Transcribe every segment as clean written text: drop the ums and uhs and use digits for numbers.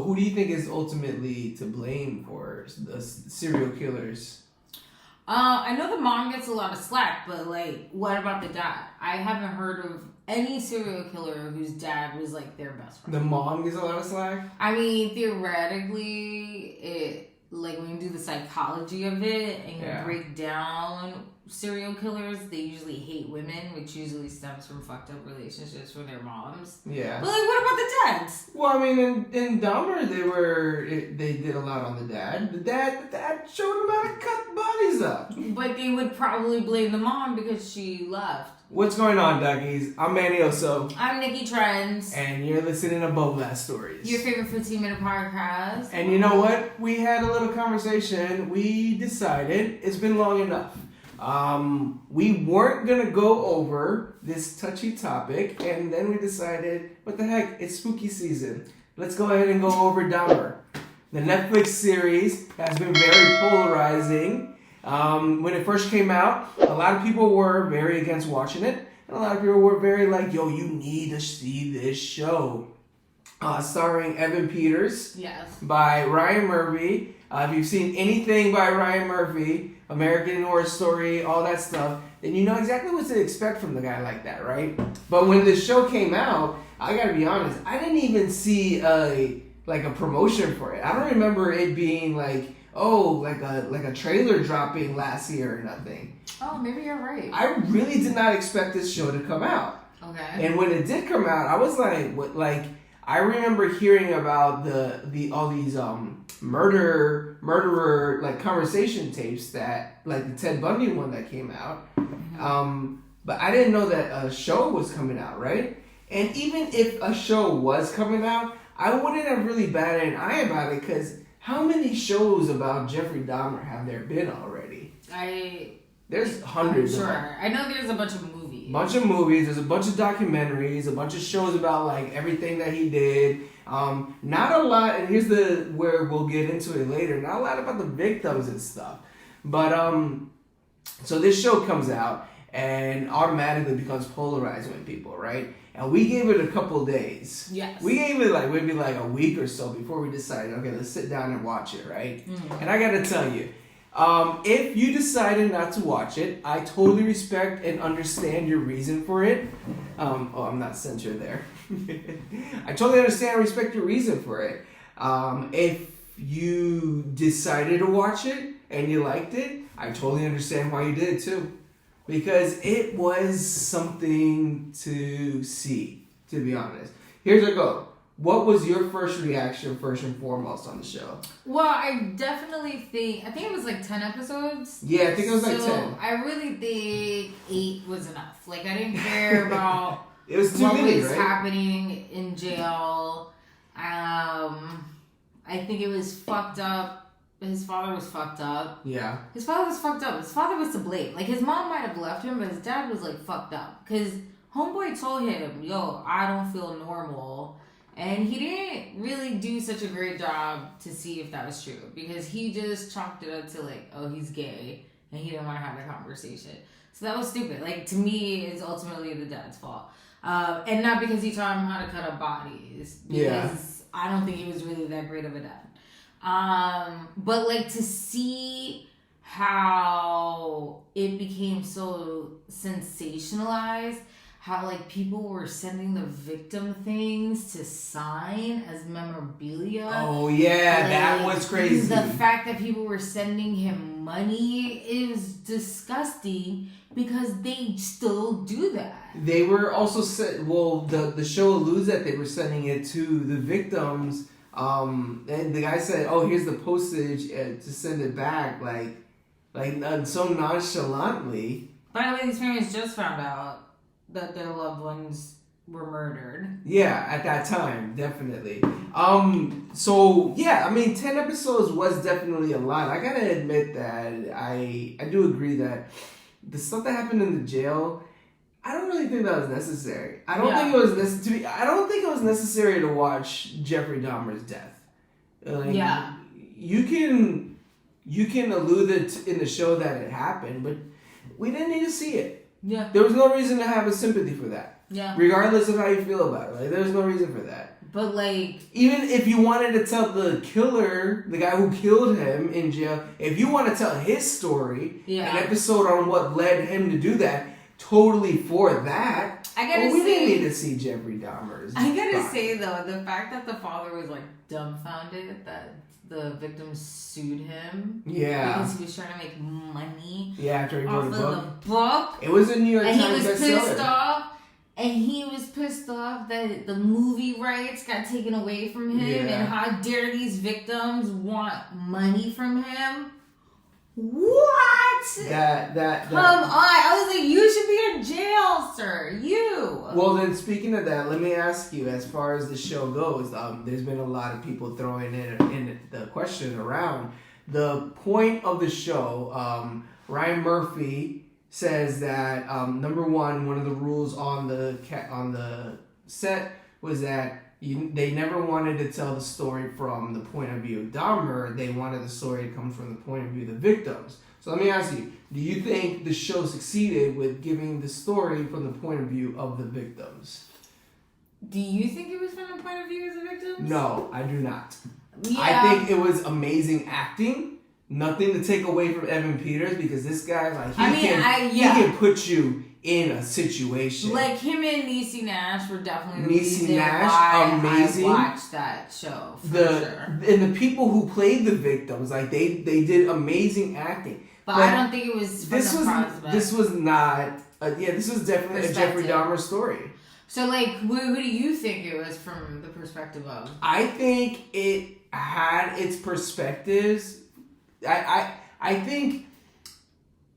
who do you think is ultimately to blame for the serial killers? I know the mom gets a lot of slack, but like, what about the dad? I haven't heard of any serial killer whose dad was like their best friend. The mom gets a lot of slack? I mean, theoretically, it like when you do the psychology of it and you break down serial killers, they usually hate women, which usually stems from fucked up relationships with their moms. Yeah. But like, what about the dads? Well, I mean, in Dahmer, they did a lot on the dad. The dad showed him how to cut bodies up. But they would probably blame the mom because she left. What's going on, Duckies? I'm Manny Oso. I'm Nicky Trendz. And you're listening to Boba Stories. Your favorite 15-minute podcast. And you know what? We had a little conversation. We decided it's been long enough. We weren't going to go over this touchy topic. And then we decided, what the heck? It's spooky season. Let's go ahead and go over Dahmer. The Netflix series has been very polarizing. When it first came out, a lot of people were very against watching it. And a lot of people were very like, yo, you need to see this show. Starring Evan Peters. Yes. By Ryan Murphy. If you've seen anything by Ryan Murphy, American Horror Story, all that stuff, then you know exactly what to expect from the guy like that, right? But when the show came out, I gotta be honest, I didn't even see a promotion for it. I don't remember it being like, like a trailer dropping last year or nothing. Oh, maybe you're right. I really did not expect this show to come out. Okay. And when it did come out, I was like, what? Like, I remember hearing about all these murderer like conversation tapes that like the Ted Bundy one that came out. Mm-hmm. But I didn't know that a show was coming out, right? And even if a show was coming out, I wouldn't have really batted an eye about it because how many shows about Jeffrey Dahmer have there been already? There's hundreds. Sure. I know there's a bunch of movies. There's a bunch of documentaries, a bunch of shows about like everything that he did. Not a lot, and here's where we'll get into it later. Not a lot about the victims and stuff. But so this show comes out and automatically becomes polarizing with people, right? And we gave it a couple days. Yes. We gave it like maybe like a week or so before we decided, okay, let's sit down and watch it, right? Mm-hmm. And I gotta tell you, if you decided not to watch it, I totally respect and understand your reason for it. I'm not censored there. I totally understand and respect your reason for it. If you decided to watch it and you liked it, I totally understand why you did it too. Because it was something to see, to be honest. Here's a go. What was your first reaction, first and foremost, on the show? Well, I definitely think it was like 10 episodes. Yeah, I think it was like 10. I really think 8 was enough. Like, I didn't care about it was what many, was right? happening in jail. I think it was fucked up. His father was fucked up. Yeah. His father was fucked up. His father was to blame. Like, his mom might have left him, but his dad was, like, fucked up. Because homeboy told him, yo, I don't feel normal. And he didn't really do such a great job to see if that was true. Because he just chalked it up to, like, oh, he's gay. And he didn't want to have the conversation. So that was stupid. Like, to me, it's ultimately the dad's fault. And not because he taught him how to cut up bodies. Because I don't think he was really that great of a dad. But like to see how it became so sensationalized, how like people were sending the victim things to sign as memorabilia. Oh yeah, like, that was crazy. The fact that people were sending him money is disgusting because they still do that. They were also the show alludes that they were sending it to the victims. And the guy said, "Oh, here's the postage to send it back," like so nonchalantly. By the way, these parents just found out that their loved ones were murdered. Yeah, at that time, definitely. So yeah, I mean, 10 episodes was definitely a lot. I gotta admit that I do agree that the stuff that happened in the jail, I don't really think that was necessary. I don't think it was necessary to watch Jeffrey Dahmer's death. You can allude it in the show that it happened, but we didn't need to see it. Yeah. There was no reason to have a sympathy for that. Yeah. Regardless of how you feel about it, like there's no reason for that. But like, even if you wanted to tell the killer, the guy who killed him in jail, if you want to tell his story, an episode on what led him to do that, totally for that. I gotta we say, didn't need to see Jeffrey Dahmer's I gotta body. say though, the fact that the father was like dumbfounded that the victim sued him, because he was trying to make money, after he wrote the book. It was a New York Times and he was pissed bestseller. off. And he was pissed off that the movie rights got taken away from him, and how dare these victims want money from him? What? Come on! I was like, you should be in jail, sir. You. Well, then, speaking of that, let me ask you. As far as the show goes, there's been a lot of people throwing in the question around the point of the show. Ryan Murphy says that number one of the rules on the set was that they never wanted to tell the story from the point of view of Dahmer. They wanted the story to come from the point of view of the victims. So let me ask you, do you think the show succeeded with giving the story from the point of view of the victims? Do you think it was from the point of view of the victims? No, I do not. Yeah. I think it was amazing acting. Nothing to take away from Evan Peters, because this guy, like, he can put you in a situation. Like, him and Niecy Nash were definitely the reason amazing. why I watched that show. And the people who played the victims, like, they did amazing acting. But I don't think it was from this was not. This was definitely a Jeffrey Dahmer story. So, like, who do you think it was from the perspective of? I think it had its perspectives. I think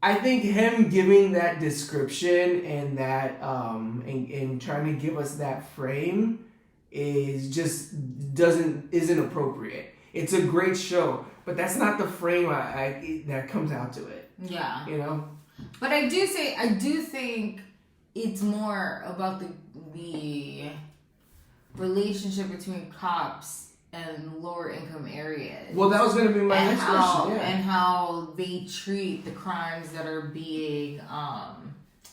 him giving that description and that and trying to give us that frame isn't appropriate. It's a great show, but that's not the frame that comes out to it. Yeah. You know? But I do think it's more about the relationship between cops and lower income areas. Well, that was going to be my next question. Yeah. And how they treat the crimes that are being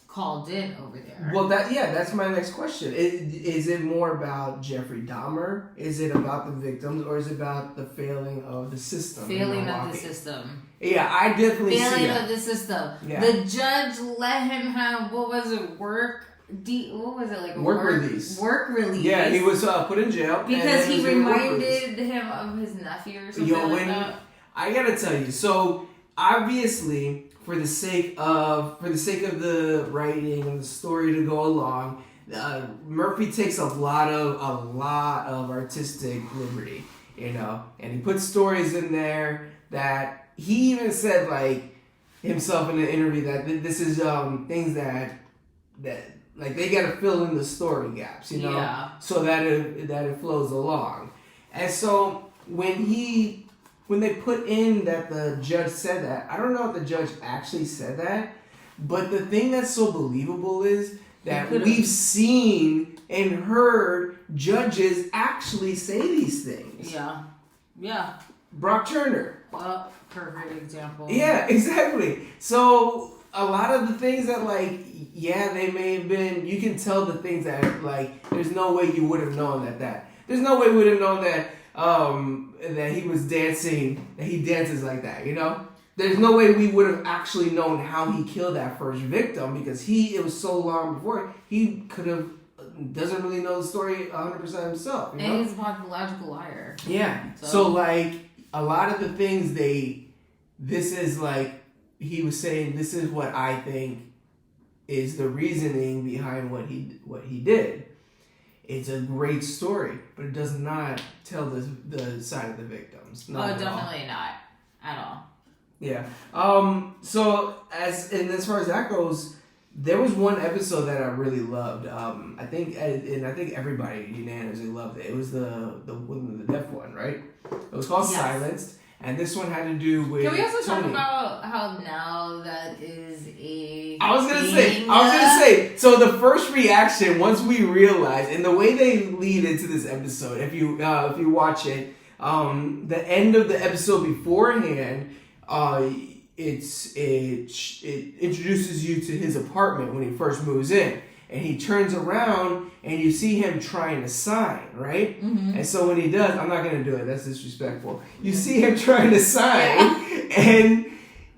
called in over there. Well, that's my next question. Is it more about Jeffrey Dahmer? Is it about the victims, or is it about the failing of the system? Failing of the system. Yeah, I definitely see that. Failing of the system. Yeah. The judge let him have, work release. Work release. Yeah, he was put in jail because he reminded him of his nephew or something like that. I gotta tell you, so obviously, for the sake of the writing and the story to go along, Murphy takes a lot of artistic liberty, you know, and he puts stories in there that he even said, like, himself in an interview, that this is things that like, they gotta fill in the story gaps, you know, so that it flows along. And so when they put in that the judge said that, I don't know if the judge actually said that, but the thing that's so believable is that we've seen and heard judges actually say these things. Yeah. Brock Turner. Perfect example. Yeah, exactly. So a lot of the things that, like, they may have been, you can tell the things that, like, there's no way you would have known that. There's no way we would have known that that he was dancing, that he dances like that, you know? There's no way we would have actually known how he killed that first victim, because it was so long before, he could have, doesn't really know the story 100% himself, you know? And he's a pathological liar. Yeah. So, like, a lot of the things this is like, he was saying, this is what I think is the reasoning behind what he did. It's a great story, but it does not tell the side of the victims. Definitely not at all. Yeah. So as far as that goes, there was one episode that I really loved. I think everybody unanimously loved it. It was the deaf one, right? It was called Silenced. And this one had to do with. Can we also Tony. talk about how now that is a. I was gonna say. So the first reaction, once we realized, and the way they lead into this episode, if you watch it, the end of the episode beforehand, it introduces you to his apartment when he first moves in, and he turns around and you see him trying to sign, right? Mm-hmm. And so when he does, I'm not going to do it. That's disrespectful. You see him trying to sign, and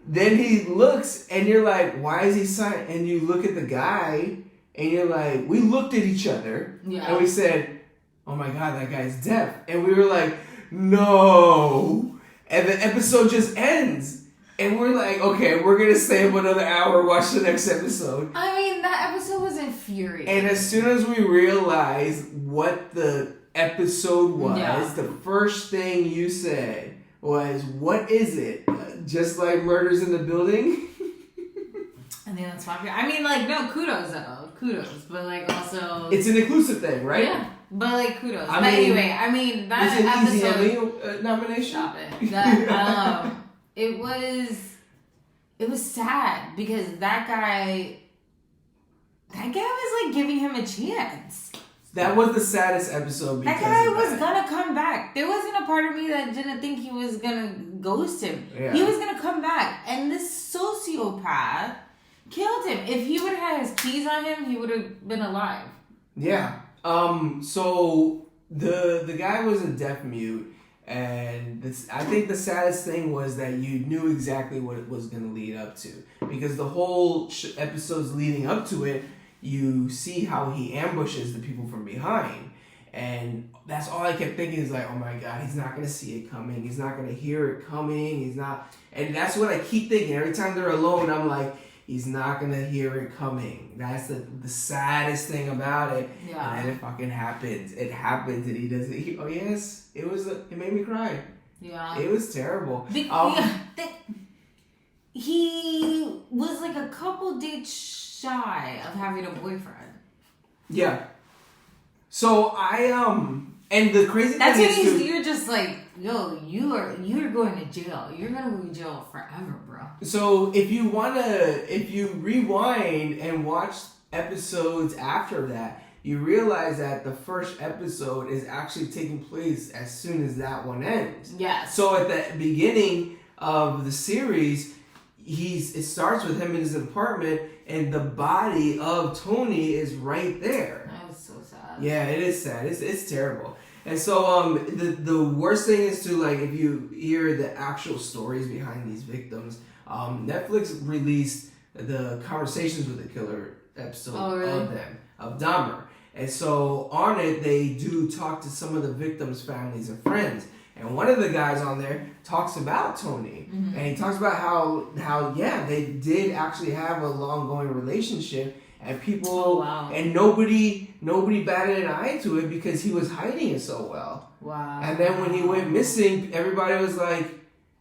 then he looks, and you're like, why is he signing? And you look at the guy, and you're like, we looked at each other, and we said, oh my God, that guy's deaf. And we were like, no. And the episode just ends. And we're like, okay, we're going to stay up another hour, watch the next episode. I mean, that episode was infuriating. And as soon as we realized what the episode was, the first thing you said was, what is it? Just like Murders in the Building? I think that's popular. I mean, like, no, kudos, though. Kudos. But, like, also... It's an inclusive thing, right? Yeah. But, like, kudos. I But mean, anyway, I mean, that it's an easy episode... Emmy nomination? Stop it. That, it was sad because that guy was, like, giving him a chance. That was the saddest episode because that guy was gonna come back. There wasn't a part of me that didn't think he was gonna ghost him. Yeah. He was gonna come back. And this sociopath killed him. If he would have had his keys on him, he would have been alive. Yeah. So the guy was a deaf mute, and I think the saddest thing was that you knew exactly what it was going to lead up to, because the whole episodes leading up to it, you see how he ambushes the people from behind, and that's all I kept thinking is like, oh my God, he's not going to see it coming, he's not going to hear it coming, he's not, and that's what I keep thinking every time they're alone. I'm like, he's not going to hear it coming. That's the saddest thing about it. Yeah. And then it fucking happens. It happens, and he doesn't. Oh yes, it made me cry. Yeah. It was terrible. He was like a couple dates shy of having a boyfriend. Yeah. So and the crazy thing is, too, you're just like, yo, you're going to jail. You're gonna go to jail forever, bro. So if you rewind and watch episodes after that, you realize that the first episode is actually taking place as soon as that one ends. Yes. So at the beginning of the series, it starts with him in his apartment, and the body of Tony is right there. That was so sad. Yeah, it is sad. It's terrible. And so the worst thing is to, like, if you hear the actual stories behind these victims, Netflix released the Conversations with the Killer episode of Dahmer. And so on it, they do talk to some of the victims' families and friends. And one of the guys on there talks about Tony. Mm-hmm. And he talks about how they did actually have a long-going relationship. And people, and nobody batted an eye to it because he was hiding it so well. Wow. And then when he went missing, everybody was like,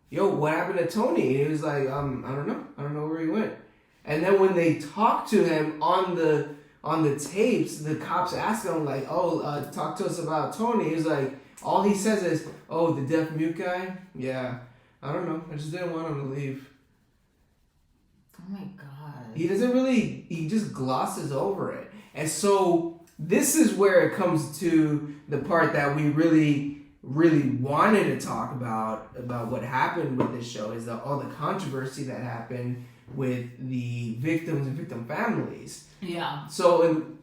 yo, what happened to Tony? And he was like, I don't know. I don't know where he went. And then when they talked to him on the tapes, the cops asked him, like, talk to us about Tony. He was like, all he says is, oh, the deaf mute guy? Yeah. I don't know. I just didn't want him to leave. Oh my God. He just glosses over it. And so this is where it comes to the part that we really, really wanted to talk about what happened with this show, is all the controversy that happened with the victims and victim families. Yeah. So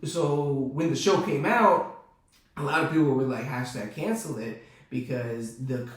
when the show came out, a lot of people were like, #cancel it, because the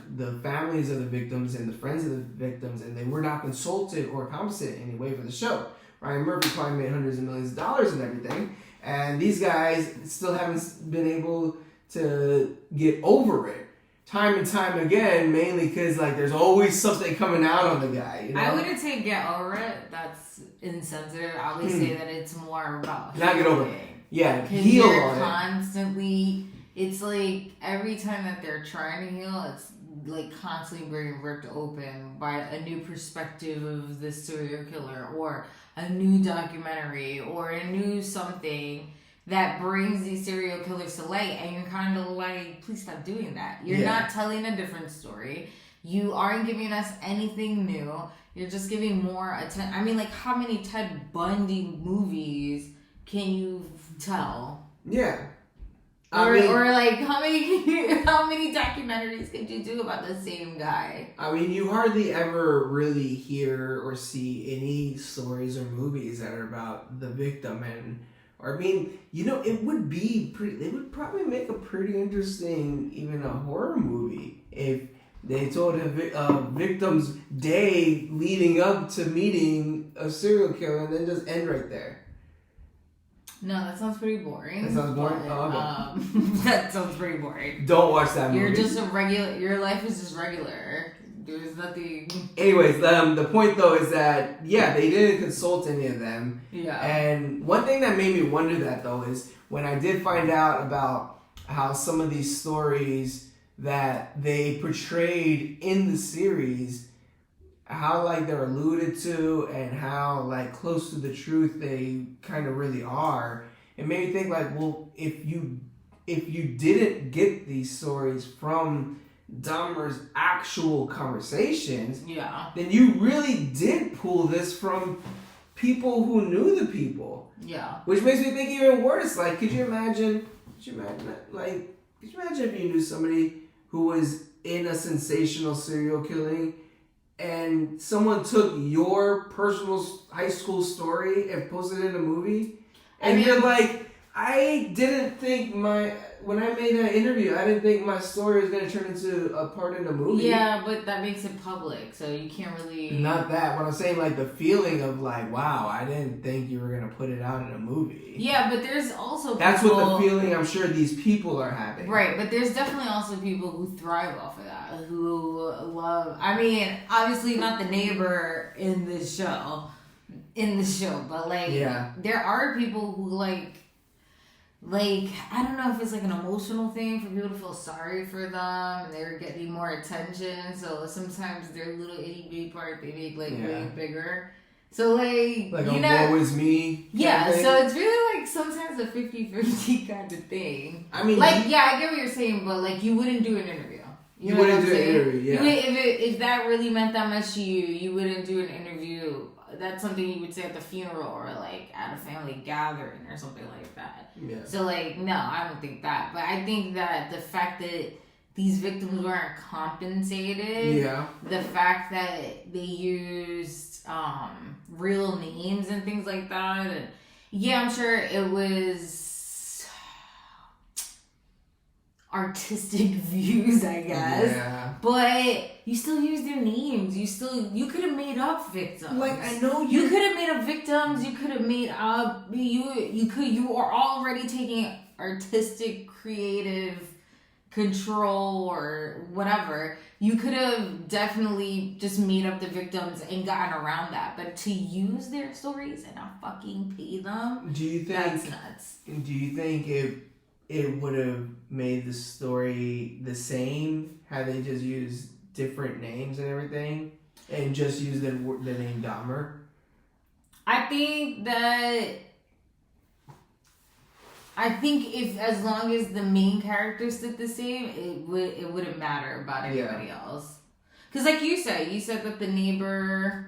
families of the victims and the friends of the victims, and they were not consulted or compensated in any way for the show. Ryan Murphy probably made hundreds of millions of dollars and everything, and these guys still haven't been able to get over it time and time again, mainly because, like, there's always something coming out on the guy. You know? I wouldn't say get over it. That's insensitive. I would say that it's more about not get over it. Yeah, heal on constantly. It's like every time that they're trying to heal, it's like constantly being ripped open by a new perspective of the serial killer, or a new documentary, or a new something that brings these serial killers to light, and you're kind of like, please stop doing that. You're not telling a different story. You aren't giving us anything new. You're just giving more attention. I mean, like, how many Ted Bundy movies can you tell? Yeah. Or like, how many documentaries could you do about the same guy? I mean, you hardly ever really hear or see any stories or movies that are about the victim and Or I mean, it would be pretty. They would probably make a pretty interesting, even a horror movie if they told a victim's day leading up to meeting a serial killer and then just end right there. No, that sounds pretty boring. That sounds boring? Okay. That sounds pretty boring. Don't watch that movie. You're just your life is just regular. There's nothing. Anyways, the point though is that, they didn't consult any of them. Yeah. And one thing that made me wonder that though is when I did find out about how some of these stories that they portrayed in the series, how like they're alluded to and how like close to the truth they kind of really are, it made me think like, well, if you didn't get these stories from Dahmer's actual conversations, then you really did pull this from people who knew the people. Yeah. Which makes me think even worse. Like, could you imagine if you knew somebody who was in a sensational serial killing and someone took your personal high school story and posted it in a movie? And you're like, I didn't think when I made that interview, I didn't think my story was going to turn into a part in the movie. Yeah, but that makes it public, so you can't really... Not that, but I'm saying like the feeling of like, wow, I didn't think you were going to put it out in a movie. Yeah, but there's also people... That's what the feeling I'm sure these people are having. Right, but there's definitely also people who thrive off of that, who love... I mean, obviously not the neighbor in this show, but like, there are people who like, I don't know if it's like an emotional thing for people to feel sorry for them and they're getting more attention. So sometimes their little itty bitty part they make like way bigger. So like woe is me. Yeah, so it's really like sometimes a 50-50 kind of thing. I mean, I get what you're saying, but like you wouldn't do an interview. You wouldn't do an interview, yeah. If that really meant that much to you, you wouldn't do an interview. That's something you would say at the funeral or like at a family gathering or something like that. Yeah. So like, no, I don't think that. But I think that the fact that these victims weren't compensated, the fact that they used real names and things like that, and I'm sure it was artistic views, I guess. Yeah. But you still use their names. You could have made up victims. Like, I know you could have made up victims. You could have made up you are already taking artistic, creative control or whatever. You could have definitely just made up the victims and gotten around that. But to use their stories and not fucking pay them, that's nuts. Do you think it would have made the story the same had they just used different names and everything and just used the name Dahmer? I think if as long as the main character stood the same, it wouldn't matter about anybody else. Because like you said that the neighbor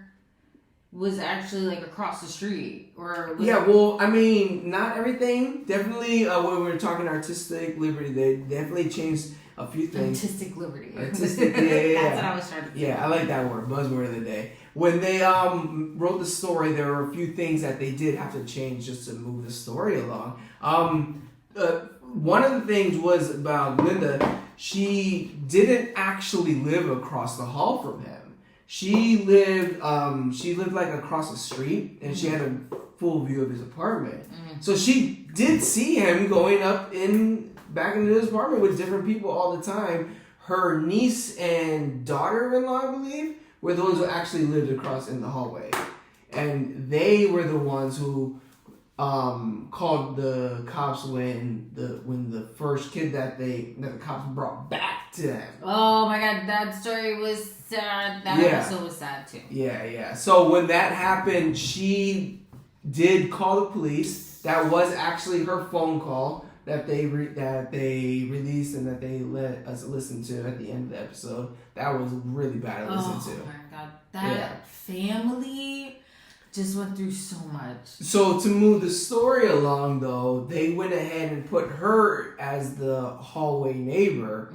was actually like across the street, or well, I mean, not everything. Definitely, when we were talking artistic liberty, they definitely changed a few things. Artistic liberty. Artistic, That's what I was trying to say. Yeah, I like that word, buzzword of the day. When they wrote the story, there were a few things that they did have to change just to move the story along. One of the things was about Linda. She didn't actually live across the hall from him. She lived like across the street, and she had a full view of his apartment. Mm-hmm. So she did see him going back into his apartment with different people all the time. Her niece and daughter-in-law, I believe, were the ones who actually lived across in the hallway, and they were the ones who called the cops when the first kid that the cops brought back to them. Oh my god, that story was sad. That episode was sad too. Yeah. So when that happened, she did call the police. That was actually her phone call that they released and that they let us listen to at the end of the episode. That was really bad to listen to. Oh my god, that family just went through so much. So to move the story along, though, they went ahead and put her as the hallway neighbor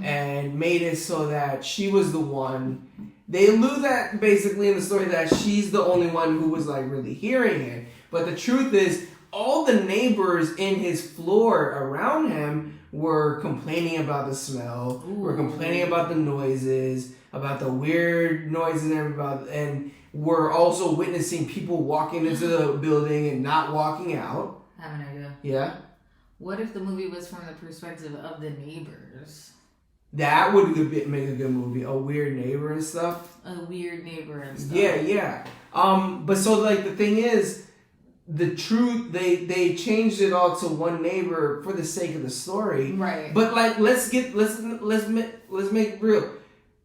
and made it so that she was the one. They allude that basically in the story that she's the only one who was like really hearing it. But the truth is, all the neighbors in his floor around him were complaining about the smell, were complaining about the noises, about the weird noises and were also witnessing people walking into the building and not walking out. I have an idea. Yeah? What if the movie was from the perspective of the neighbors? That would make a good movie. A weird neighbor and stuff. A weird neighbor and stuff. Yeah. But so like the thing is, the truth they changed it all to one neighbor for the sake of the story. Right. But like let's make it real.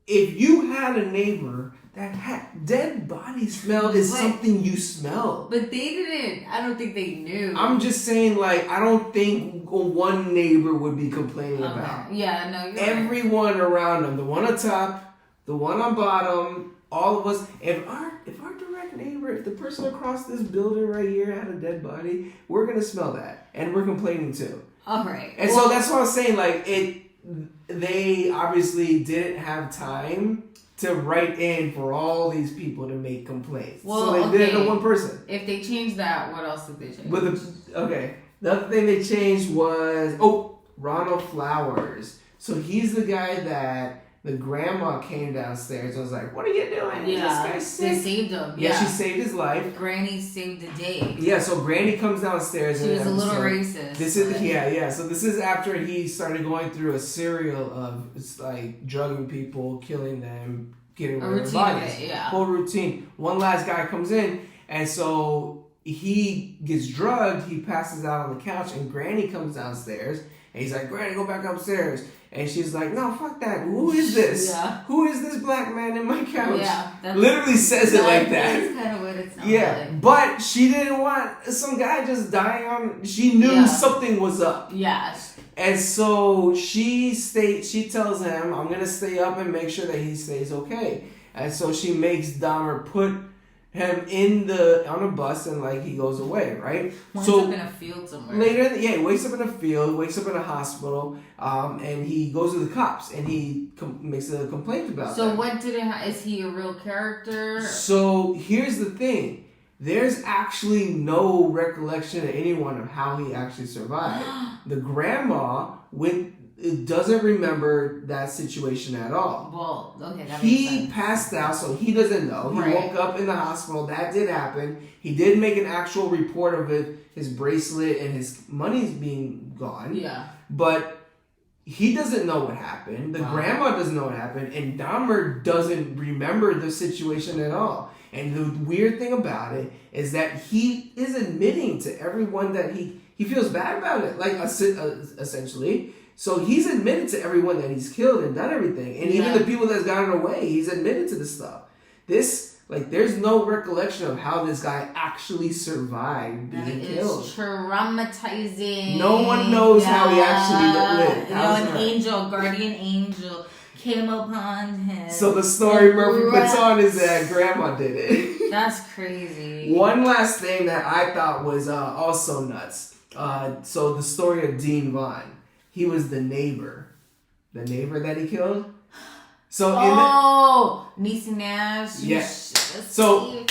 If you had a neighbor that had dead body smell is something you smell. But they didn't. I don't think they knew. I'm just saying, like, I don't think one neighbor would be complaining about. Yeah, no, you're everyone around them, the one on top, the one on bottom, all of us. If our direct neighbor, if the person across this building right here had a dead body, we're gonna smell that, and we're complaining too. All right. And so that's what I'm saying. Like they obviously didn't have time to write in for all these people to make complaints. Well, so they did it to one person. If they changed that, what else did they change? The other thing they changed was Ronald Flowers. So he's the guy that the grandma came downstairs and was like, "What are you doing? Yeah, this guy's sick." they saved him. Yeah, she saved his life. Granny saved the day. Yeah, so Granny comes downstairs. She was a little racist. This is So this is after he started going through a serial of like drugging people, killing them, getting rid of their bodies. Whole routine. One last guy comes in, and so he gets drugged. He passes out on the couch, and Granny comes downstairs, and he's like, "Granny, go back upstairs." And she's like, "No, fuck that. Who is this? Yeah. Who is this black man in my couch?" Yeah, literally says it like that. That's kind of what it sounds like. But she didn't want some guy just dying on. She knew something was up. Yeah. And so she tells him, "I'm gonna stay up and make sure that he stays okay." And so she makes Dahmer put him on a bus and like he goes away, right? Wakes up in a field somewhere. Later, he wakes up in a field, wakes up in a hospital, and he goes to the cops and he makes a complaint about that. So what did it? Is he a real character? So here's the thing: there's actually no recollection of anyone of how he actually survived. The grandma doesn't remember that situation at all. Well, okay, that makes He sense. passed out, so he doesn't know. He woke up in the hospital. That did happen. He did make an actual report of it, his bracelet and his money's being gone. Yeah. But he doesn't know what happened. The grandma doesn't know what happened. And Dahmer doesn't remember the situation at all. And the weird thing about it is that he is admitting to everyone that he feels bad about it, like essentially. So he's admitted to everyone that he's killed and done everything. And even the people that's gotten away, he's admitted to this stuff. There's no recollection of how this guy actually survived being killed. It's traumatizing. No one knows how he actually lived. An angel, guardian angel, came upon him. So the story Murphy puts on is that grandma did it. That's crazy. One last thing that I thought was also nuts. So the story of Dean Vaughn. He was the neighbor that he killed. So Niecy Nash. So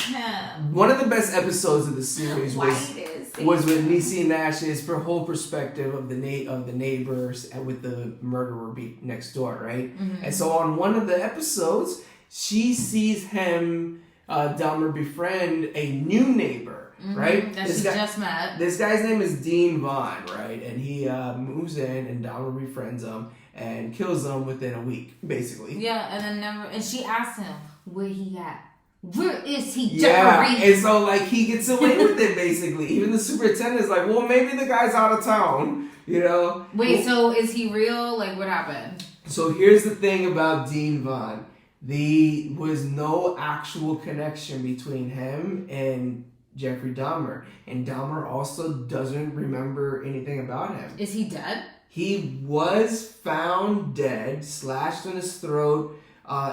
one of the best episodes of the series was with Niecy Nash's whole perspective of the neighbors and with the murderer next door, right? Mm-hmm. And so on one of the episodes, she sees him, Dahmer, befriend a new neighbor. Mm-hmm. Right? That she just met. This guy's name is Dean Vaughn, right? And he moves in and Dahmer befriends him and kills him within a week, basically. Yeah, and she asks him, where he at? Where is he, Jeffrey? Yeah, and so like he gets away with it basically. Even the superintendent's like, well, maybe the guy's out of town, you know? Wait, so is he real? Like, what happened? So here's the thing about Dean Vaughn. There was no actual connection between him and Jeffrey Dahmer. And Dahmer also doesn't remember anything about him. Is he dead? He was found dead, slashed in his throat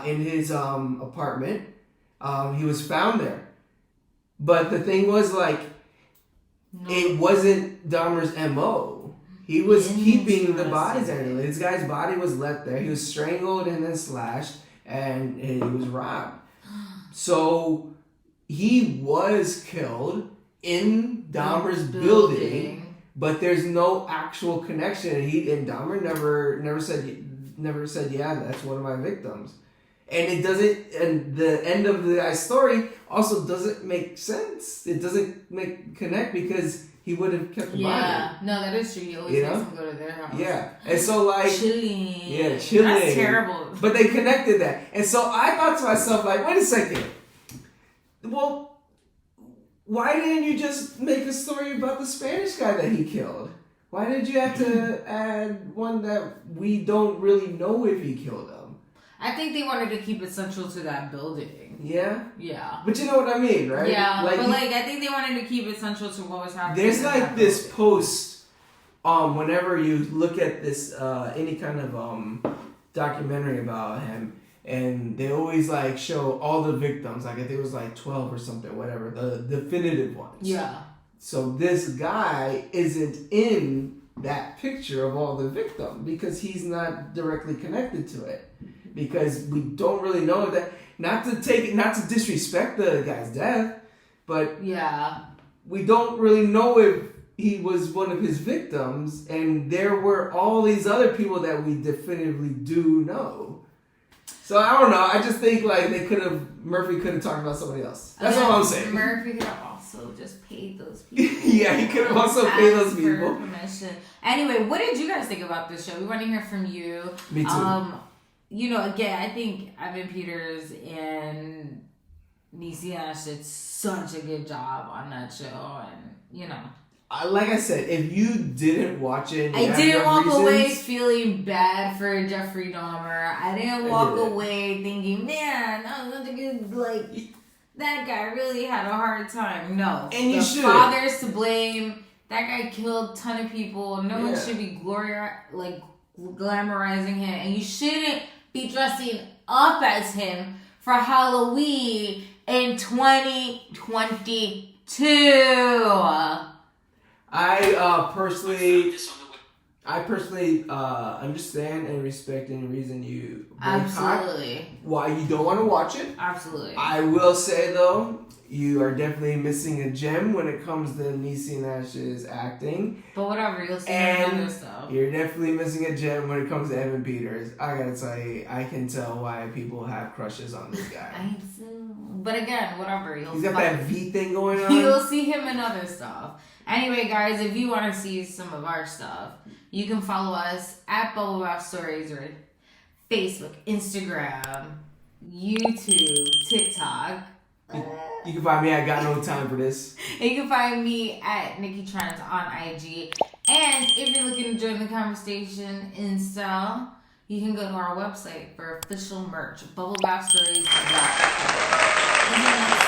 in his apartment. He was found there. But the thing was, it wasn't Dahmer's M.O. He was keeping the bodies there. This guy's body was left there. He was strangled and then slashed, and he was robbed. So he was killed in Dahmer's building, but there's no actual connection. And Dahmer never said, yeah, that's one of my victims. And it doesn't, and the end of the guy's story also doesn't make sense. It doesn't connect because he would have kept the body. Yeah, no, that is true. He always makes them go to their house. Yeah, and so like chilling. Yeah, chilling. That's terrible. But they connected that, and so I thought to myself, like, wait a second. Well, why didn't you just make a story about the Spanish guy that he killed? Why did you have to add one that we don't really know if he killed him? I think they wanted to keep it central to that building. Yeah? Yeah. But you know what I mean, right? Yeah, but I think they wanted to keep it central to what was happening. There's like this post, whenever you look at this, any kind of documentary about him, and they always like show all the victims, like I think it was like 12 or something, whatever, the definitive ones. Yeah. So this guy isn't in that picture of all the victims because he's not directly connected to it. Because we don't really know that, not to disrespect the guy's death, but yeah, we don't really know if he was one of his victims, and there were all these other people that we definitively do know. So I don't know. I just think like Murphy could have talked about somebody else. That's all I'm saying. Murphy could have also just paid those people. Yeah, he could have also paid those people. Permission. Anyway, what did you guys think about this show? We want to hear from you. Me too. Again, I think Evan Peters and Niecy Nash did such a good job on that show, and like I said, if you didn't watch it, I didn't walk away feeling bad for Jeffrey Dahmer. I didn't walk away thinking, man, that was such a good, that guy really had a hard time. No, and the father's to blame. That guy killed a ton of people. No one should be glamorizing him, and you shouldn't be dressing up as him for Halloween in 2022. I personally understand and respect any reason you why you don't want to watch it. Absolutely. I will say though, you are definitely missing a gem when it comes to Niecy Nash's acting. But whatever, you'll see other stuff. You're definitely missing a gem when it comes to Evan Peters. I gotta tell you, I can tell why people have crushes on this guy. I do. But again, whatever. He's got that V thing going on. You'll see him in other stuff. Anyway, guys, if you want to see some of our stuff, you can follow us at Bubble Bath Stories or Facebook, Instagram, YouTube, TikTok. You can find me at Got No Time for This. And you can find me at Nicky Trendz on IG. And if you're looking to join the conversation in style, you can go to our website for official merch, bubblebathstories.com.